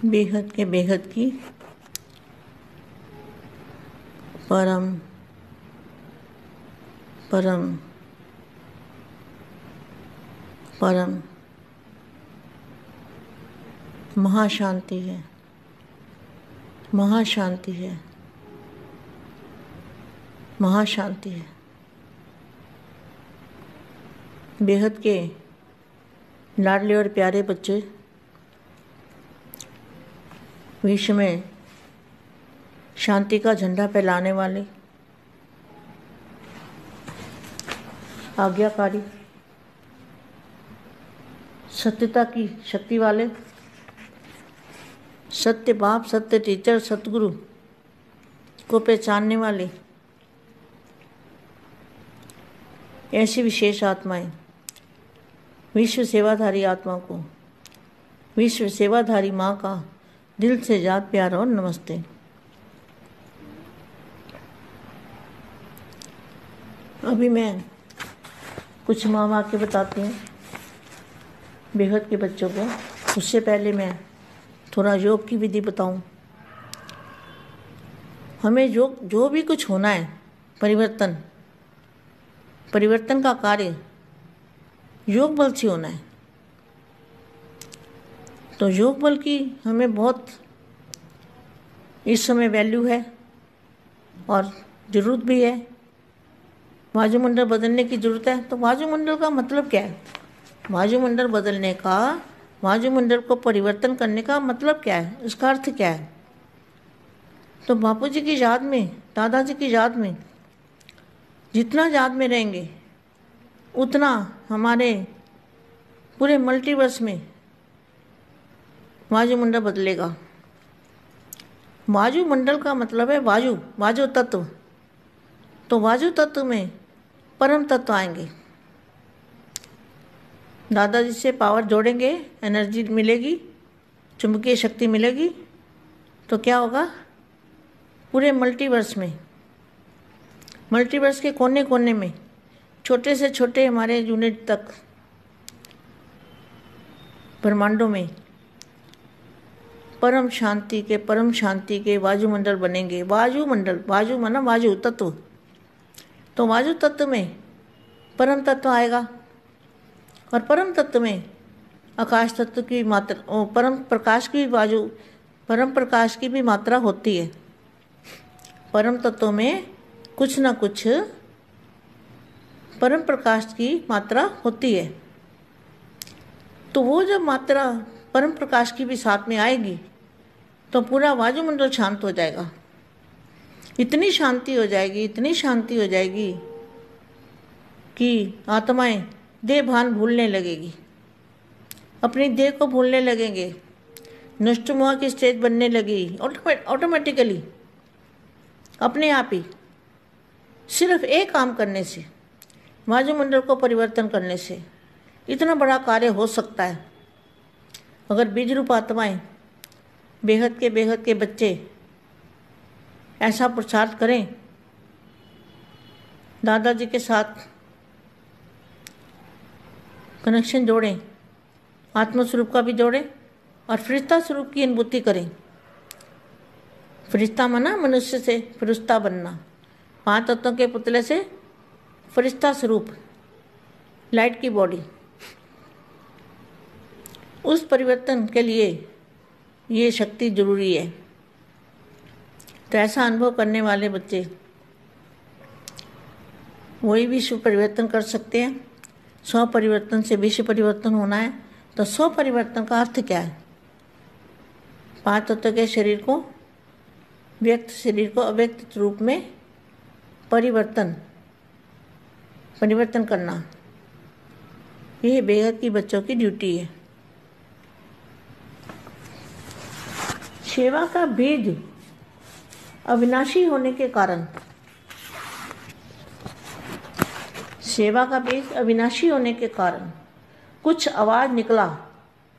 बेहद के बेहद की परम परम परम महाशांति है, महाशांति है, महाशांति है। बेहद के लाडले और प्यारे बच्चे विश्व में शांति का झंडा फैलाने वाले, आज्ञाकारी, सत्यता की शक्ति वाले, सत्य बाप, सत्य टीचर, सतगुरु को पहचानने वाले ऐसी विशेष आत्माएं, विश्व सेवाधारी आत्मा को विश्व सेवाधारी माँ का दिल से याद प्यार और नमस्ते। अभी मैं कुछ माँ वाक्य बताती हूँ बेहद के बच्चों को। उससे पहले मैं थोड़ा योग की विधि बताऊं। हमें जो भी कुछ होना है, परिवर्तन का कार्य योग बल से होना है। तो योग बल की हमें बहुत इस समय वैल्यू है और ज़रूरत भी है। वायुमंडल बदलने की ज़रूरत है। तो वायुमंडल का मतलब क्या है? वायुमंडल बदलने का, वायुमंडल को परिवर्तन करने का मतलब क्या है? इसका अर्थ क्या है? तो बापू जी की याद में, दादाजी की याद में जितना याद में रहेंगे उतना हमारे पूरे मल्टीवर्स में वायुमंडल बदलेगा। वायुमंडल का मतलब है वायु तत्व। तो वायु तत्व में परम तत्व आएंगे। दादाजी से पावर जोड़ेंगे, एनर्जी मिलेगी, चुंबकीय शक्ति मिलेगी। तो क्या होगा? पूरे मल्टीवर्स में, मल्टीवर्स के कोने कोने में, छोटे से छोटे हमारे यूनिट तक ब्रह्मांडों में परम शांति के वायुमंडल बनेंगे। वायुमंडल, वायु माना वायु तत्व। तो वायु तत्व में परम तत्व आएगा और परम तत्व में आकाश तत्व की मात्रा, परम प्रकाश की भी मात्रा होती है। परम तत्व में कुछ ना कुछ परम प्रकाश की मात्रा होती है। तो वो जब मात्रा परम प्रकाश की भी साथ में आएगी तो पूरा वायुमंडल शांत हो जाएगा। इतनी शांति हो जाएगी, इतनी शांति हो जाएगी कि आत्माएं देह भान भूलने लगेगी, अपनी देह को भूलने लगेंगे, नष्टमुआ की स्टेज बनने लगेगी ऑटोमेटिकली, अपने आप ही। सिर्फ एक काम करने से, वायुमंडल को परिवर्तन करने से इतना बड़ा कार्य हो सकता है। अगर बीज रूप आत्माएं, बेहद के बच्चे ऐसा प्रचार करें, दादाजी के साथ कनेक्शन जोड़ें, आत्मस्वरूप का भी जोड़ें और फरिश्ता स्वरूप की अनुभूति करें। फरिश्ता माना मनुष्य से फरिश्ता बनना, 5 तत्वों के पुतले से फरिश्ता स्वरूप, लाइट की बॉडी। उस परिवर्तन के लिए ये शक्ति जरूरी है। तो ऐसा अनुभव करने वाले बच्चे वही विश्व परिवर्तन कर सकते हैं। 100 परिवर्तन से विश्व परिवर्तन होना है। तो 100 परिवर्तन का अर्थ क्या है? 5 तत्व के शरीर को, व्यक्त शरीर को अव्यक्त रूप में परिवर्तन करना, यह बेहद की बच्चों की ड्यूटी है। सेवा का बीज अविनाशी होने के कारण, सेवा का बीज अविनाशी होने के कारण कुछ आवाज निकला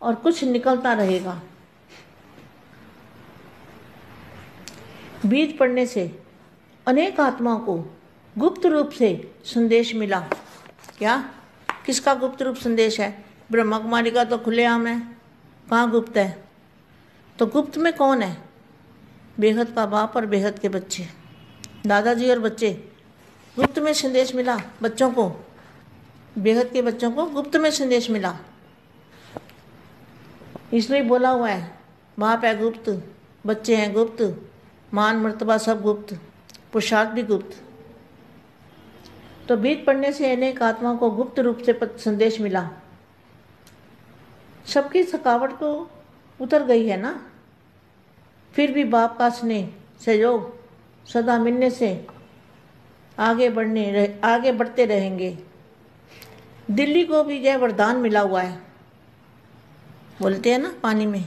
और कुछ निकलता रहेगा। बीज पड़ने से अनेक आत्माओं को गुप्त रूप से संदेश मिला। क्या? किसका गुप्त रूप संदेश है? ब्रह्मा कुमारी का तो खुलेआम है, कहाँ गुप्त है? तो गुप्त में कौन है? बेहद का बाप और बेहद के बच्चे, दादाजी और बच्चे। गुप्त में संदेश मिला बच्चों को, बेहद के बच्चों को गुप्त में संदेश मिला। इसलिए बोला हुआ है, बाप है गुप्त, बच्चे हैं गुप्त, मान मर्तबा सब गुप्त, पुरुषार्थ भी गुप्त। तो बीत पढ़ने से अनेक आत्माओं को गुप्त रूप से संदेश मिला। सबकी थकावट तो उतर गई है ना, फिर भी बाप का स्नेह सहयोग सदा मिलने से आगे बढ़ते रहेंगे। दिल्ली को भी यह वरदान मिला हुआ है। बोलते हैं ना पानी में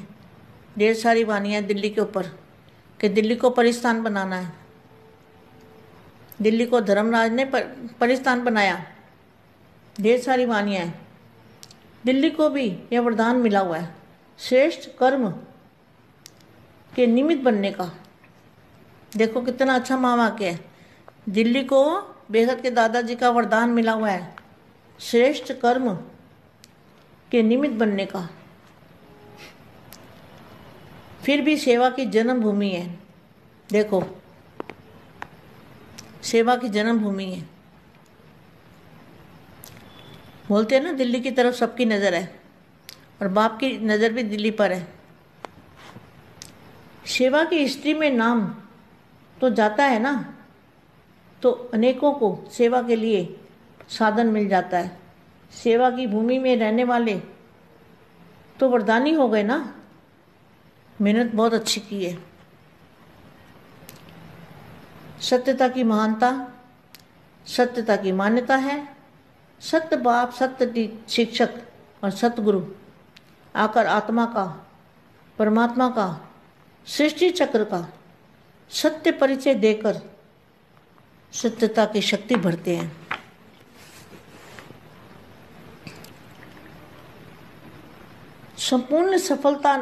ढेर सारी वानियाँ दिल्ली के ऊपर कि दिल्ली को परिस्थान बनाना है। दिल्ली को धर्मराज ने परिस्थान बनाया, ढेर सारी वानियाँ हैं। दिल्ली को भी यह वरदान मिला हुआ है श्रेष्ठ कर्म के निमित्त बनने का। देखो कितना अच्छा महावाक्य है। दिल्ली को बेहद के दादाजी का वरदान मिला हुआ है श्रेष्ठ कर्म के निमित्त बनने का। फिर भी सेवा की जन्मभूमि है। देखो सेवा की जन्मभूमि है। बोलते हैं ना दिल्ली की तरफ सबकी नज़र है और बाप की नज़र भी दिल्ली पर है। सेवा की हिस्ट्री में नाम तो जाता है ना, तो अनेकों को सेवा के लिए साधन मिल जाता है। सेवा की भूमि में रहने वाले तो वरदानी हो गए ना, मेहनत बहुत अच्छी की है। सत्यता की महानता, सत्यता की मान्यता है। सत्य बाप, सत्य शिक्षक और सतगुरु आकर आत्मा का, परमात्मा का, सृष्टि चक्र का सत्य परिचय देकर सत्यता की शक्ति भरते हैं। संपूर्ण सफलता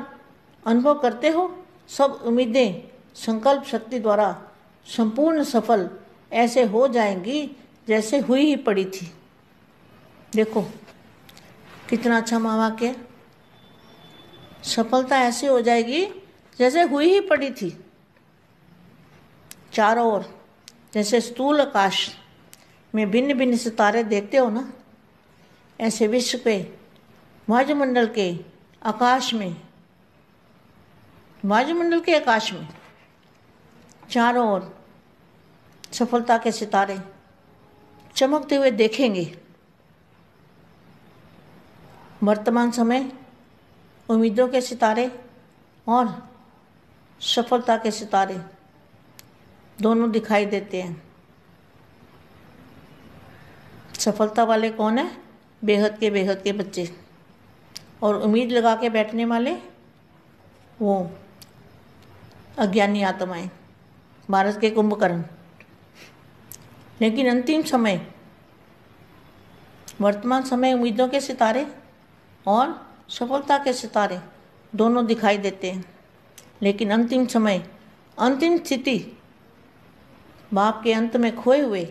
अनुभव करते हो। सब उम्मीदें संकल्प शक्ति द्वारा संपूर्ण सफल ऐसे हो जाएंगी जैसे हुई ही पड़ी थी। देखो कितना अच्छा महावाक्य है। सफलता ऐसे हो जाएगी जैसे हुई ही पड़ी थी। चारों ओर जैसे स्थूल आकाश में भिन्न भिन्न सितारे देखते हो ना, ऐसे विश्व के वायुमंडल के आकाश में, वायुमंडल के आकाश में चारों ओर सफलता के सितारे चमकते हुए देखेंगे। वर्तमान समय उम्मीदों के सितारे और सफलता के सितारे दोनों दिखाई देते हैं। सफलता वाले कौन है? बेहद के बच्चे। और उम्मीद लगा के बैठने वाले वो अज्ञानी आत्माएं, भारत के कुंभकर्ण। लेकिन अंतिम समय, वर्तमान समय उम्मीदों के सितारे और सफलता के सितारे दोनों दिखाई देते हैं। लेकिन अंतिम समय, अंतिम स्थिति बाप के अंत में खोए हुए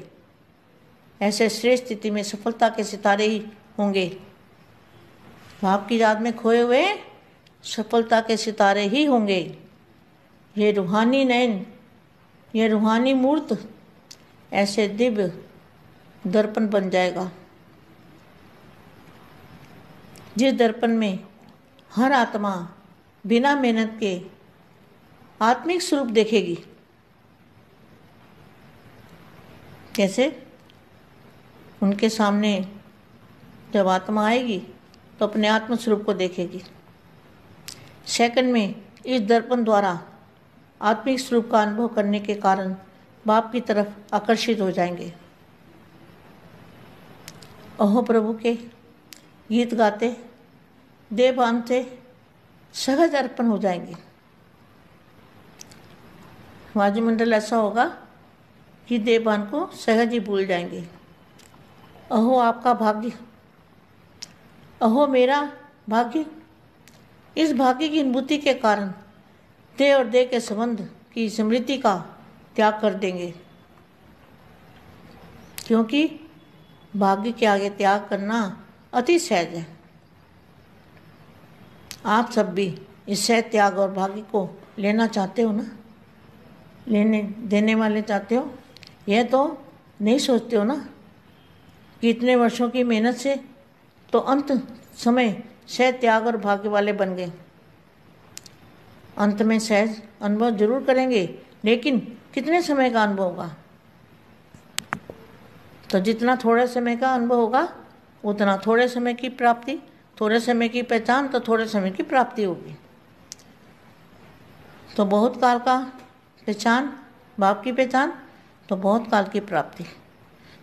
ऐसे श्रेष्ठ स्थिति में सफलता के सितारे ही होंगे। बाप की याद में खोए हुए सफलता के सितारे ही होंगे। ये रूहानी नयन, ये रूहानी मूर्त ऐसे दिव्य दर्पण बन जाएगा जिस दर्पण में हर आत्मा बिना मेहनत के आत्मिक स्वरूप देखेगी। कैसे? उनके सामने जब आत्मा आएगी तो अपने आत्म स्वरूप को देखेगी। सेकंड में इस दर्पण द्वारा आत्मिक स्वरूप का अनुभव करने के कारण बाप की तरफ आकर्षित हो जाएंगे। अहो प्रभु के गीत गाते देवभान से सहज अर्पण हो जाएंगे। वायुमंडल ऐसा होगा कि देवभान को सहज ही भूल जाएंगे। अहो आपका भाग्य, अहो मेरा भाग्य। इस भाग्य की अनुभूति के कारण देह और देह के संबंध की स्मृति का त्याग कर देंगे, क्योंकि भाग्य के आगे त्याग करना अति सहज है। आप सब भी इस सह त्याग और भाग्य को लेना चाहते हो ना, लेने देने वाले चाहते हो, यह तो नहीं सोचते हो ना कि इतने वर्षों की मेहनत से तो अंत समय सह त्याग और भाग्य वाले बन गए। अंत में सहज अनुभव जरूर करेंगे, लेकिन कितने समय का अनुभव होगा? तो जितना थोड़े समय का अनुभव होगा उतना थोड़े समय की प्राप्ति, थोड़े समय की पहचान तो थोड़े समय की प्राप्ति होगी। तो बहुत काल का पहचान, बाप की पहचान तो बहुत काल की प्राप्ति।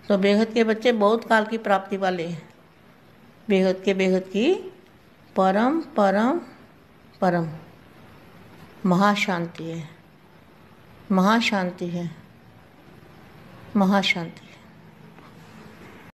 तो बेहद के बच्चे बहुत काल की प्राप्ति वाले हैं। बेहद के बेहद की परम परम परम महाशांति है, महाशांति है, महाशांति।